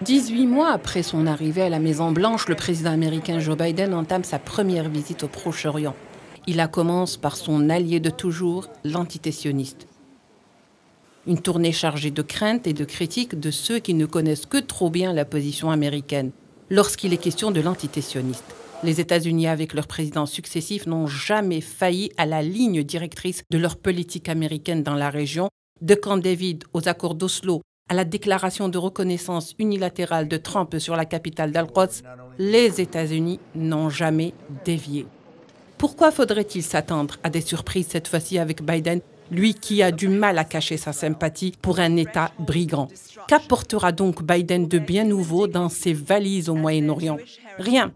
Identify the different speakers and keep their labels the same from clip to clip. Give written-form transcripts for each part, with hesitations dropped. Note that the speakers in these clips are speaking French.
Speaker 1: 18 mois après son arrivée à la Maison-Blanche, le président américain Joe Biden entame sa première visite au Proche-Orient. Il la commence par son allié de toujours, l'antitétionniste. Une tournée chargée de craintes et de critiques de ceux qui ne connaissent que trop bien la position américaine lorsqu'il est question de l'antitétionniste. Les États-Unis, avec leurs présidents successifs, n'ont jamais failli à la ligne directrice de leur politique américaine dans la région, de Camp David aux accords d'Oslo, à la déclaration de reconnaissance unilatérale de Trump sur la capitale d'Al-Quds. Les États-Unis n'ont jamais dévié. Pourquoi faudrait-il s'attendre à des surprises cette fois-ci avec Biden, lui qui a du mal à cacher sa sympathie pour un État brigand? Qu'apportera donc Biden de bien nouveau dans ses valises au Moyen-Orient? Rien.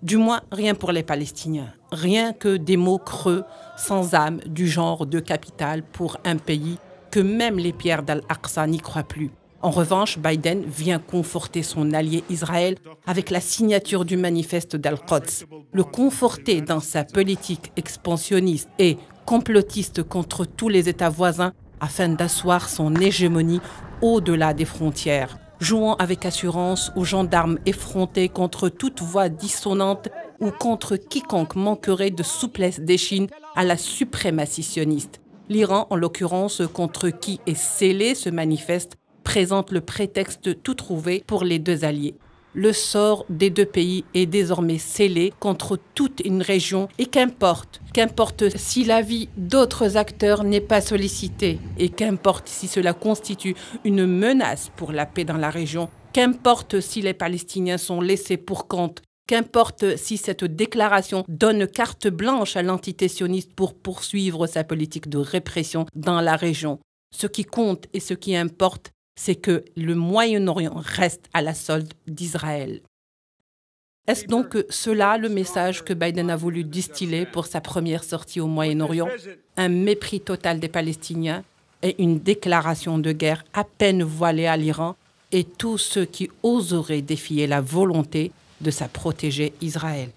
Speaker 1: Du moins, rien pour les Palestiniens. Rien que des mots creux, sans âme, du genre de capitale pour un pays que même les pierres d'Al-Aqsa n'y croient plus. En revanche, Biden vient conforter son allié Israël avec la signature du manifeste d'Al-Quds. Le conforter dans sa politique expansionniste et complotiste contre tous les États voisins afin d'asseoir son hégémonie au-delà des frontières, jouant avec assurance aux gendarmes effrontés contre toute voix dissonante ou contre quiconque manquerait de souplesse d'échine à la suprématie sioniste. L'Iran, en l'occurrence, contre qui est scellé ce manifeste, présente le prétexte tout trouvé pour les deux alliés. Le sort des deux pays est désormais scellé contre toute une région et qu'importe si l'avis d'autres acteurs n'est pas sollicité et qu'importe si cela constitue une menace pour la paix dans la région, qu'importe si les Palestiniens sont laissés pour compte, qu'importe si cette déclaration donne carte blanche à l'antitétionniste pour poursuivre sa politique de répression dans la région. Ce qui compte et ce qui importe, c'est que le Moyen-Orient reste à la solde d'Israël. Est-ce donc cela le message que Biden a voulu distiller pour sa première sortie au Moyen-Orient? Un mépris total des Palestiniens et une déclaration de guerre à peine voilée à l'Iran et tous ceux qui oseraient défier la volonté de sa protégée Israël.